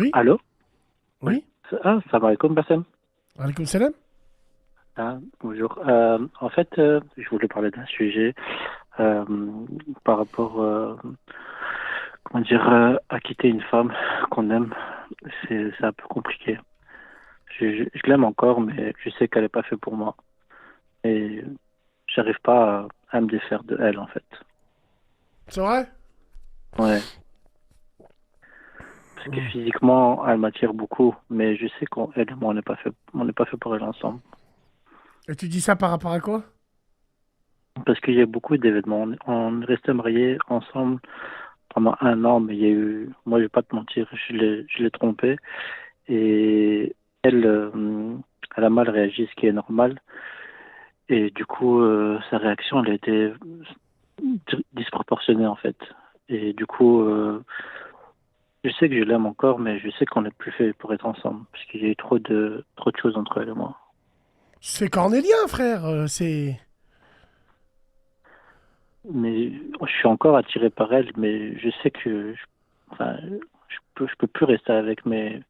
Oui, Allô? Oui. oui. Ah, salam alaikum, Bassem. Alaykoum salam. Ah, bonjour. En fait, je voulais parler d'un sujet euh, par rapport, comment dire, à quitter une femme qu'on aime. C'est un peu compliqué. Je l'aime encore, mais je sais qu'elle n'est pas faite pour moi. Et j'arrive pas à me défaire de elle, en fait. C'est vrai? Ouais. Parce que physiquement, elle m'attire beaucoup, mais je sais qu'elle et moi, on n'est pas fait pour elle ensemble. Et tu dis ça par rapport à quoi? Parce qu'il y a beaucoup d'événements. On est resté mariés ensemble pendant 1 an, mais il y a eu, moi je vais pas te mentir, je l'ai trompée et elle, elle a mal réagi, ce qui est normal. Et du coup, sa réaction, elle a été disproportionnée en fait. Et du coup, je sais que je l'aime encore, mais je sais qu'on n'est plus fait pour être ensemble, parce qu'il y a eu trop de choses entre elle et moi. C'est cornélien, frère. C'est. Mais je suis encore attiré par elle, mais je sais que, enfin, je peux plus rester avec, mais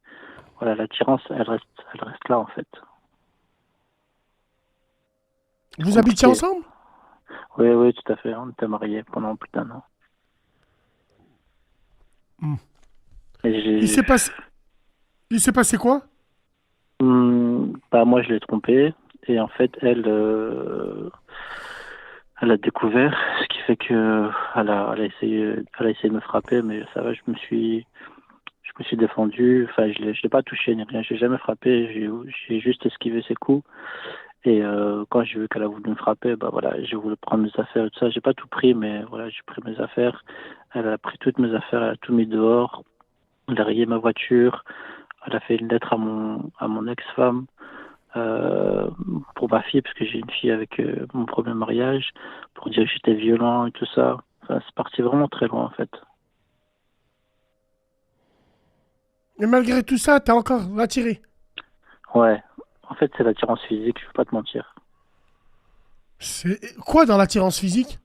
voilà, l'attirance, elle reste là en fait. C'est Vous habitiez compliqué. ensemble? Oui, oui, tout à fait. On était mariés pendant plus d'1 an. Hmm. Et Il j'ai, s'est passé. Il s'est passé quoi? bah, moi, je l'ai trompée. Et en fait, elle a découvert, ce qui fait que elle a essayé de me frapper, mais ça va, je me suis défendu. Enfin, je l'ai pas touché ni rien. J'ai jamais frappé. J'ai juste esquivé ses coups. Et quand j'ai vu qu'elle a voulu me frapper, bah voilà, j'ai voulu prendre mes affaires et tout ça. J'ai pas tout pris, mais voilà, j'ai pris mes affaires. Elle a pris toutes mes affaires, elle a tout mis dehors. Elle a rayé ma voiture. Elle a fait une lettre à mon ex-femme pour ma fille, parce que j'ai une fille avec mon premier mariage, pour dire que j'étais violent et tout ça. Enfin, c'est parti vraiment très loin en fait. Et malgré tout ça, t'as encore attiré. Ouais, en fait c'est l'attirance physique, je vais pas te mentir. C'est quoi dans l'attirance physique?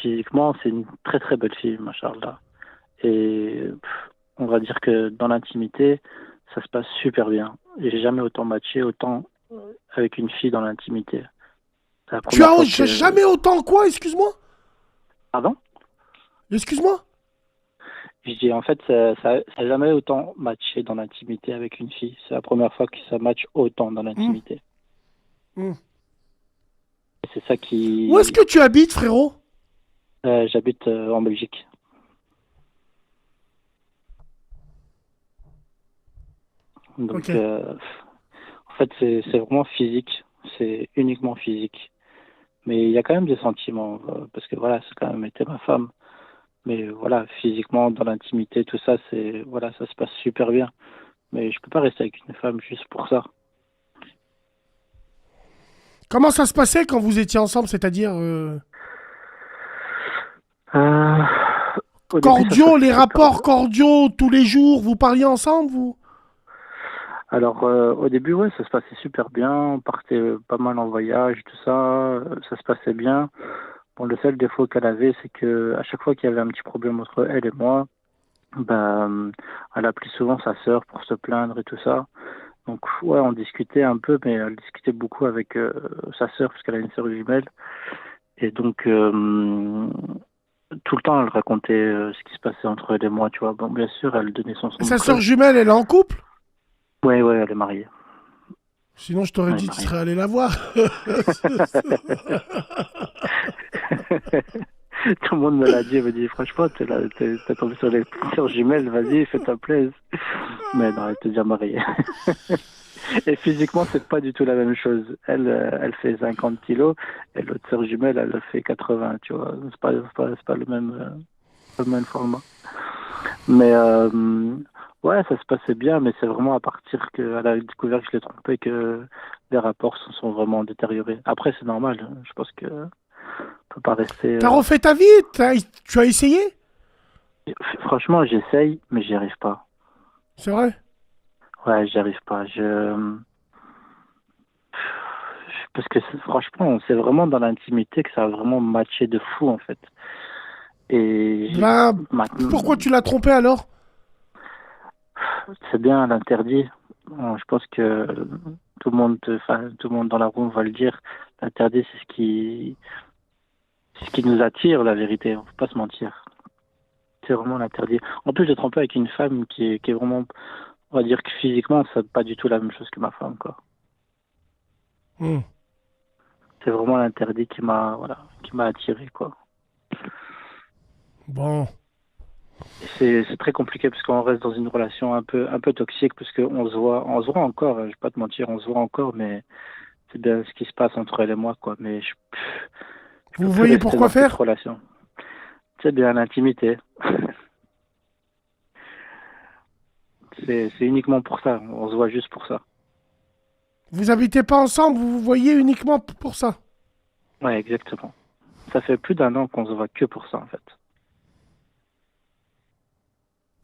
Physiquement, c'est une très très belle fille, machallah. Et on va dire que dans l'intimité, ça se passe super bien. J'ai jamais autant matché, autant avec une fille dans l'intimité. C'est la Tu première as fois que... jamais autant quoi, excuse-moi? Pardon? Excuse-moi? Je dis, en fait, ça a jamais autant matché dans l'intimité avec une fille. C'est la première fois que ça match autant dans Hmm, l'intimité. hmm. Et c'est ça Où est-ce qui... que tu habites, frérot? J'habite en Belgique. Ok. Donc, en fait, c'est vraiment physique. C'est uniquement physique. Mais il y a quand même des sentiments, parce que voilà, c'est quand même été ma femme. Mais voilà, physiquement, dans l'intimité, tout ça, c'est voilà, ça se passe super bien. Mais je peux pas rester avec une femme juste pour ça. Comment ça se passait quand vous étiez ensemble, c'est-à-dire Euh, Au début, ça se cordiaux, passait les super rapports bien. cordiaux tous les jours, vous parliez ensemble, vous? Alors, au début, ouais, ça se passait super bien. On partait pas mal en voyage, tout ça. Ça se passait bien. Bon, le seul défaut qu'elle avait, c'est que à chaque fois qu'il y avait un petit problème entre elle et moi, ben, elle appelait souvent sa sœur pour se plaindre et tout ça. Donc, ouais, on discutait un peu, mais elle discutait beaucoup avec sa sœur, parce qu'elle a une sœur jumelle. Et donc, tout le temps, elle racontait ce qui se passait entre elle et moi, tu vois. Bon, bien sûr, elle donnait son Et son de sa sœur cloche. jumelle, elle est en couple? Ouais, ouais, elle est mariée. Sinon, je t'aurais Elle est dit, tu mariée. serais allé la voir. Tout le monde me l'a dit, elle me dit, franchement, t'es tombé sur les sœurs jumelles, vas-y, fais-toi plaisir. Mais non, elle était déjà mariée. Et physiquement, c'est pas du tout la même chose. Elle, elle fait 50 kilos, et l'autre sœur jumelle, elle fait 80, tu vois. C'est pas le même format. Mais ouais, ça se passait bien, mais c'est vraiment à partir qu'elle a découvert que je l'ai trompé que les rapports se sont vraiment détériorés. Après, c'est normal. Je pense que on peut pas rester. T'as refait ta vie? Tu as essayé? Franchement, j'essaye, mais j'y arrive pas. C'est vrai? Ouais, j'y arrive pas. Parce que franchement, c'est vraiment dans l'intimité que ça a vraiment matché de fou en fait. Et Ben, maintenant, pourquoi tu l'as trompé alors? c'est bien l'interdit. Bon, je pense que tout le monde dans la room va le dire. L'interdit, c'est ce qui nous attire, la vérité. On ne faut pas se mentir. C'est vraiment l'interdit. En plus, d'être un peu avec une femme qui est vraiment, on va dire que physiquement, c'est pas du tout la même chose que ma femme, quoi. Hmm. C'est vraiment l'interdit qui m'a attiré, quoi. Bon. C'est très compliqué parce qu'on reste dans une relation un peu toxique parce qu'on on se voit encore, je vais pas te mentir, on se voit encore, mais c'est bien ce qui se passe entre elle et moi, quoi. Mais je peux Vous plus voyez rester pourquoi dans cette faire? relation. C'est bien l'intimité. C'est uniquement pour ça. On se voit juste pour ça. Vous habitez pas ensemble, vous vous voyez uniquement pour ça. Ouais, exactement. Ça fait plus d'un an qu'on se voit que pour ça, en fait.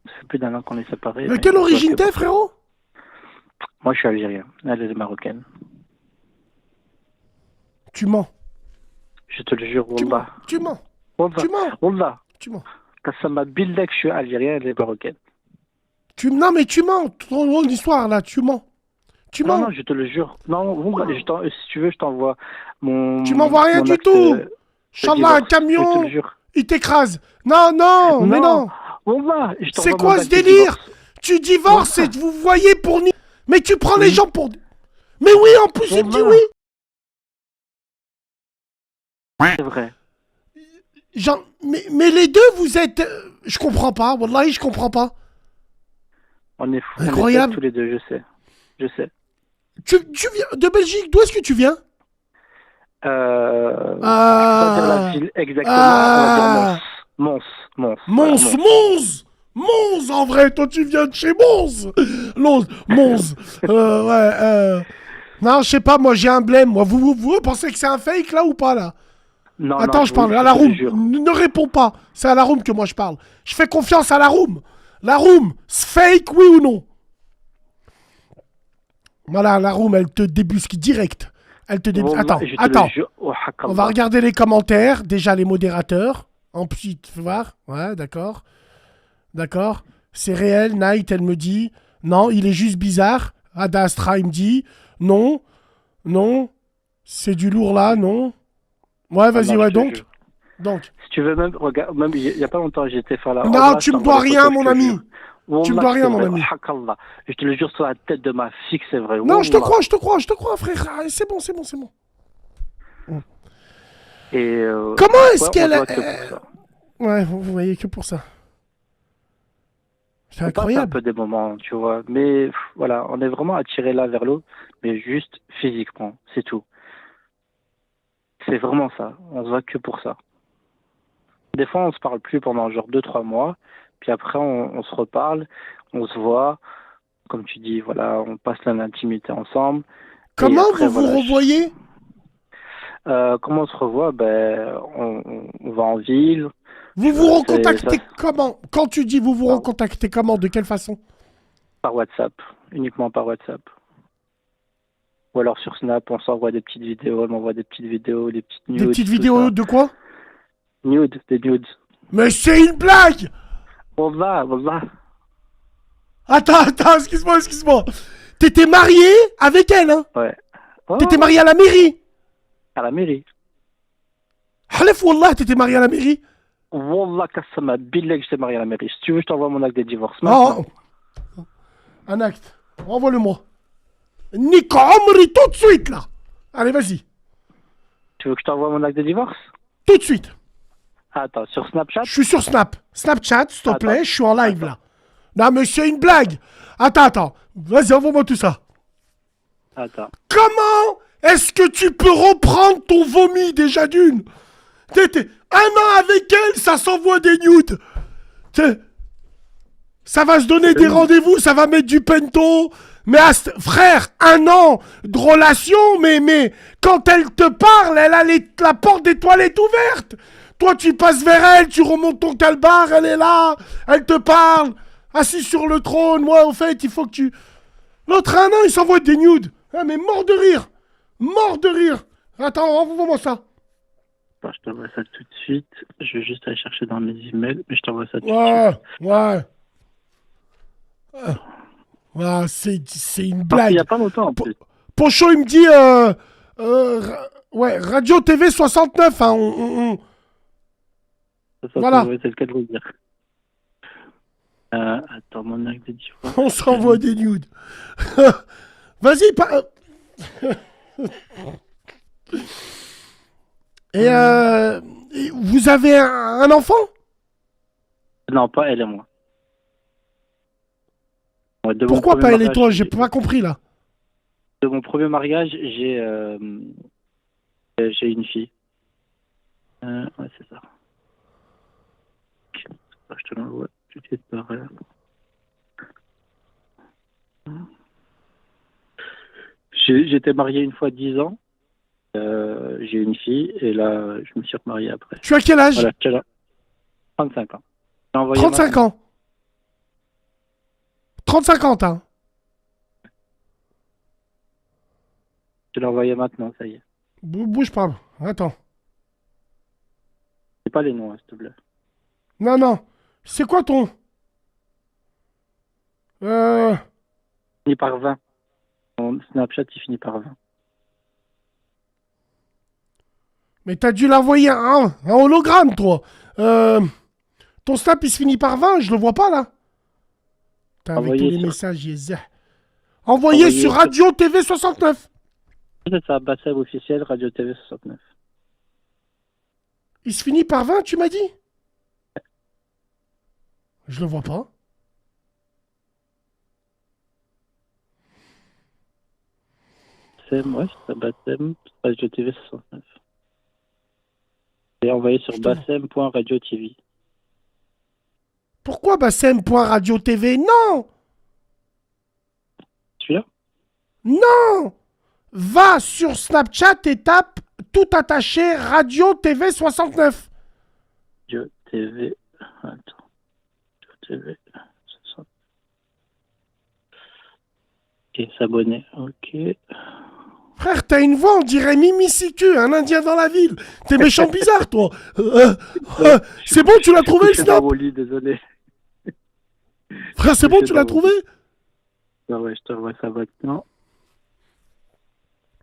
Ça fait plus d'un an qu'on est séparés, De mais quelle on se voit origine que t'es, pour ça. frérot? Moi, je suis algérien. Elle est marocaine. Tu mens. Je te le jure, Tu mens. Wallah. Tu mens. Wallah. Tu mens. Wallah. Tu mens. Kassama Billah que je suis algérien, elle est marocaine. Non, mais tu mens. Ton histoire, là, tu mens. Tu Non, non, mens. je te le jure. Non, Wallah, si tu veux, je t'envoie Tu m'envoies rien mon du acte tout. de Inch'Allah, un divorce. Je te le camion, jure. il t'écrase. Non, non, mais Non, non. Wallah, je C'est t'envoie mon quoi ce acte de délire? divorce. Tu divorces et Wallah. vous voyez pour ni... Mais tu prends les Oui. gens pour... Mais oui, en plus, il me dit Wallah. oui. C'est vrai. Genre, mais les deux, vous êtes... je comprends pas. Wallahi, je comprends pas. On est fous. On est bêtes Incroyable. tous les deux, je sais. Je sais. Tu viens de Belgique. D'où est-ce que tu viens? Je peux pas dire la ville exactement. On va dire Mons. Mons. Voilà, Mons, Mons. Mons, en vrai, toi tu viens de chez Mons. Mons. Ouais. Non, je sais pas, moi j'ai un blême. Moi, vous pensez que c'est un fake là ou pas là? Non, non, Attends, je parle à je la te le room. jure. Ne réponds pas. C'est à la room que moi je parle. Je fais confiance à la room. La room, c'est fake, oui ou non? Voilà, la room, elle te débusque direct. Elle te débusque. Wallah, Attends, je te attends. le jure. Oh, On va hakallah. regarder les commentaires. Déjà les modérateurs. Ensuite, tu vas voir. Ouais, d'accord. D'accord. C'est réel. Night, elle me dit. Non, il est juste bizarre. Ada Astra, il me dit. Non. Non. C'est du lourd là, non. Ouais, Ah vas-y, non, je ouais, te donc. jure. Donc. Si tu veux même, regarde, même il y a pas longtemps, j'étais faire la Non, Omra, je tu me t'envoie dois les rien, photos, je mon te ami. jure. Tu me Wallah dois que rien, c'est mon vrai. ami. Oh, hakallah. Je te le jure sur la tête de ma fille que c'est vrai. Non, je te Wallah. crois, je te crois, je te crois, frère. Ah, c'est bon, c'est bon, c'est bon. Et Comment est-ce ouais, on qu'elle... se voit que pour ça. Ouais, vous voyez que pour ça. C'est On passe un incroyable. peu des moments, tu vois. Mais voilà, on est vraiment attirés l'un vers l'autre, mais juste physiquement, c'est tout. C'est vraiment ça. On se voit que pour ça. Des fois, on se parle plus pendant genre 2 3 mois, puis après, on se reparle, on se voit, comme tu dis, voilà, on passe l'intimité ensemble, et Comment après, vous vous voilà. revoyez? Comment on se revoit? Ben, on va en ville. Vous Tu vous vois, c'est ça recontactez comment? Quand tu dis vous vous par, recontactez comment? De quelle façon? par WhatsApp, uniquement par WhatsApp. Ou alors sur Snap, on s'envoie des petites vidéos, elle m'envoie des petites vidéos, des petites Des nudes, petites tout vidéos ça. de quoi? Nudes, des nudes. Mais c'est une blague! Wallah, wallah. Attends, excuse-moi. T'étais marié avec elle, hein? Ouais. Ouais, T'étais ouais, ouais. marié à la mairie? À la mairie. Halef Wallah, t'étais marié à la mairie? Wallah, Kassama, billah que j'étais marié à la mairie. Si tu veux, je t'envoie mon acte de divorce Oh, maintenant. un acte. Envoie-le-moi. Nico Omri, tout de suite, là. Allez, vas-y. Tu veux que je t'envoie mon acte de divorce? Tout de suite. Attends, sur Snapchat? Je suis sur Snap. Snapchat, s'il te Attends. plaît, je suis en live, Attends. là. Non, mais c'est une blague. Attends. Vas-y, envoie-moi tout ça. Attends. Comment est-ce que tu peux reprendre ton vomi déjà d'une? T'étais un an avec elle, ça s'envoie des nudes. Ça va se donner des rendez-vous, ça va mettre du pento. Mais frère, un an de relation, mais quand elle te parle, elle a la porte des toilettes ouverte. Toi, tu passes vers elle, tu remontes ton calbar, elle est là, elle te parle, assis sur le trône. Moi, au fait, il faut que tu... L'autre un an, il s'envoie des nudes. Ah, mais mort de rire. Mort de rire. Attends, envoie-moi ça. Attends, je t'envoie ça tout de suite. Je vais juste aller chercher dans mes emails, mais je t'envoie ça tout de Ouais, suite. ouais. Ah, c'est une Parce qu'il n'y blague. a pas longtemps en Po- plus. Pocho, il me dit, ouais, Radio TV 69, hein, voilà, Ouais, c'est le cas de le dire. Attends, mon acte de divorce. on s'envoie des nudes. Vas-y, et, et vous avez un enfant? Non, pas elle et moi. Ouais, Pourquoi pas elle et toi? J'ai pas compris là. de mon premier mariage, j'ai une fille. Ouais, c'est ça. Je te l'envoie tout de suite par là. J'étais marié une fois 10 ans. J'ai une fille et là, je me suis remarié après. Tu as quel âge? Voilà, je te l'ai- 35 ans. Je l'ai envoyé 35 maintenant. ans. 35 ans, t'as. Je l'ai envoyé maintenant, ça y est. Bouge pas. Attends. C'est pas les noms, hein, s'il te plaît. Non, non. C'est quoi ton... Euh... Il finit par 20. Mon Snapchat, il finit par 20. Mais t'as dû l'envoyer un hologramme, toi. Ton snap, il se finit par 20, je le vois pas, là. T'as avec tous Envoyé les sur, messages, yes. Envoyé sur envoyé sur, Radio TV 69. c'est ça, Bassem officiel, Radio TV 69. Il se finit par 20, tu m'as dit? Je le vois pas. Bassem, ouais, c'est ça, Bassem, Radio TV 69. Et envoyé sur Je te... bassem.radio TV. Pourquoi Bassem.radio TV? Non! Celui-là? Non! Va sur Snapchat et tape tout attaché Radio TV 69. Radio TV. Attends. Radio TV 69. Ok, s'abonner. Ok. Frère, t'as une voix, on dirait Mimi Siku, un indien dans la ville. T'es méchant bizarre, toi. C'est bon, tu l'as trouvé le Je suis dans snap? mon lit, désolé. Frère, c'est bon, tu l'as trouvé? Ah ouais, je te revois ça maintenant.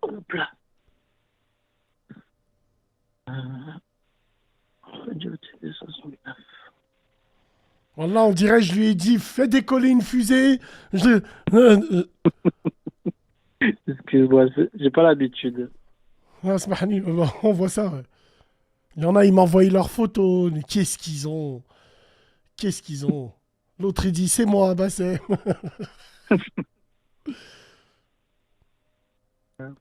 Hop là. Radio TV 69. Voilà, on dirait, je lui ai dit, fais décoller une fusée. Excuse-moi, j'ai pas l'habitude. Ah, Smahani, on voit ça, ouais. Il y en a, ils m'envoient leurs photos. Mais qu'est-ce qu'ils ont? Qu'est-ce qu'ils ont? L'autre, il dit, c'est moi, bah c'est...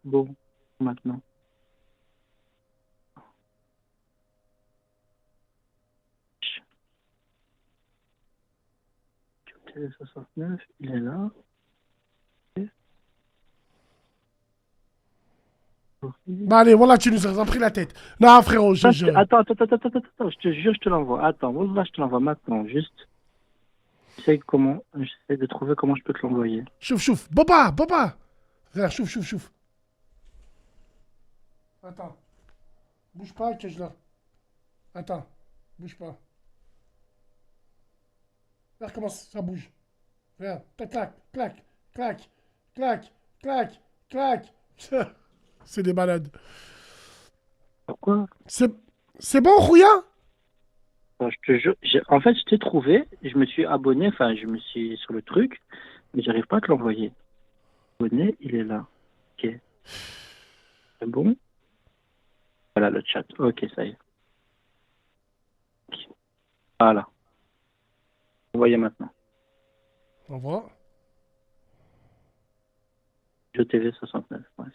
Bon, maintenant. TV 69, il est là. Bah allez, voilà, tu nous as pris la tête. Non, frérot, Attends, je te jure, je te l'envoie. Attends, là, je te l'envoie maintenant. Juste, j'essaie de trouver comment je peux te l'envoyer. Chouf, chouf. Boba, Boba. Frère, chouf, chouf, chouf. Attends. Bouge pas que je la... Attends. Bouge pas. Regarde comment ça bouge. Regarde. Tac, clac, clac, clac, clac, clac, clac. C'est des malades. Pourquoi? C'est bon, Rouya? Je te jure, en fait, je t'ai trouvé, je me suis abonné, enfin, je me suis sur le truc, mais j'arrive pas à te l'envoyer. Abonné, il est là. Ok. C'est bon? Voilà le chat. Ok, ça y est. Ok. Voilà. Envoyez maintenant. On voit. Radio TV 69. Ouais.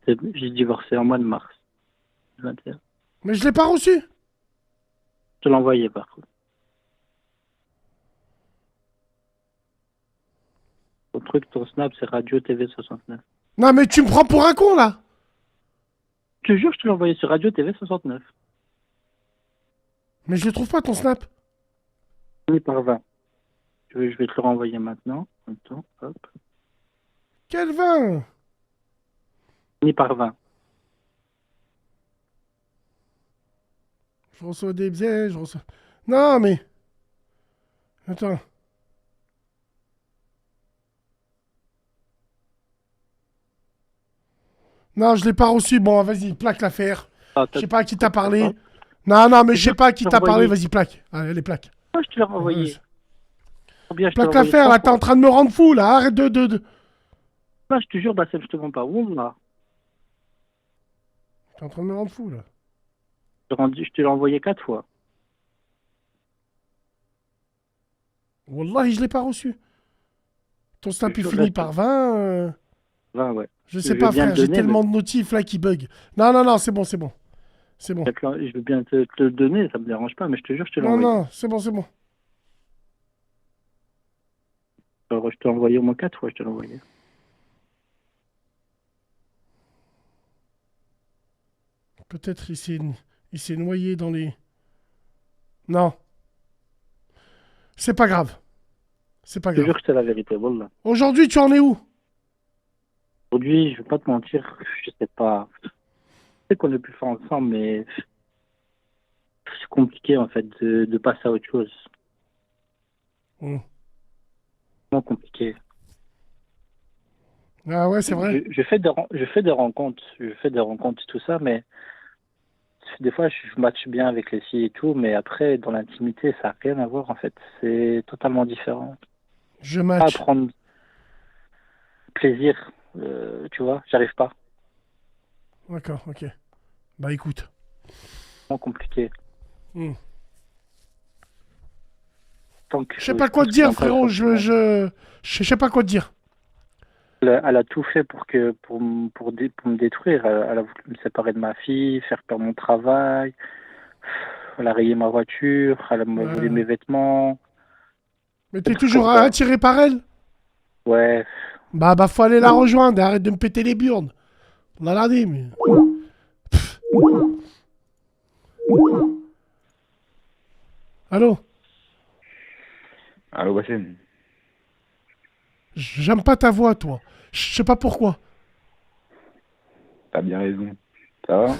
J'ai divorcé en mois de mars 21. Mais je l'ai pas reçu. Je te l'ai envoyé par contre. Ton truc, ton snap, c'est Radio TV 69. Non, mais tu me prends pour un con, là. Je te jure, je te l'ai envoyé sur Radio TV 69. Mais je le trouve pas, ton snap. Fini par 20. Je vais te le renvoyer maintenant. Attends, hop. Quel vin? Fini par 20. Je reçois des biais, je reçois... Non, mais... Attends. Non, je l'ai pas reçu. Bon, vas-y, plaque l'affaire. Ah, Je t'as- sais pas à qui t'as t'as pas. parlé. Non, non, mais C'est je sais bien, pas à qui je t'ai t'as parlé. envoyé. Vas-y, plaque. Allez, les plaques. Moi, je te l'ai envoyé. Combien je te l'ai Plaque envoyé l'affaire, trois là, t'es en fois. train de me rendre fou, là. Arrête de... Là, je te jure, Bassem, je te mens pas. Wallah. T'es en train de me rendre fou, là. Je te l'ai envoyé 4 fois. Wallahi, je l'ai pas reçu. Ton Je snap, te il jure, là, finit par 20. ouais. Je Je sais veux pas, bien frère. te J'ai donner, mais tellement de notifs, là, qui bug. Non, non, non, c'est bon, c'est bon. C'est bon. je veux bien te le donner, ça me dérange pas, mais je te jure, je te l'ai Non, envoyé. non, c'est bon, c'est bon. Alors, je te l'ai envoyé au moins 4 fois, je te l'ai envoyé. Peut-être il s'est noyé dans les... Non, c'est pas grave. C'est pas Je te jure grave. que c'est la vérité, Wallah. Aujourd'hui, tu en es où? Aujourd'hui, je vais pas te mentir, je sais pas. Je sais qu'on a pu faire ensemble, mais c'est compliqué, en fait, de passer à autre chose. Hmm. Vraiment compliqué. Ah ouais, c'est vrai. Je fais des rencontres, je fais des rencontres et tout ça, mais des fois, je matche bien avec les filles et tout, mais après, dans l'intimité, ça n'a rien à voir, en fait. C'est totalement différent. Je Pas à match. prendre plaisir, tu vois, j'arrive pas. D'accord, ok. Bah écoute. Vraiment compliqué. Hmm. Tant que Je sais pas je quoi pense te qu'il y a dire, encore des frérot. sentiments. Je sais pas quoi te dire. Elle a tout fait pour me détruire. Elle a voulu me séparer de ma fille, faire perdre mon travail. Elle a rayé ma voiture, elle m'a volé Ouais. mes vêtements. Mais Des t'es trucs toujours comme ça. attiré par elle? Ouais. Bah, faut aller la rejoindre. Arrête de me péter les burnes. On l'a dit, mais... Allô? Allô, Bassem? J'aime pas ta voix, toi. Je sais pas pourquoi. T'as bien raison. Ça va?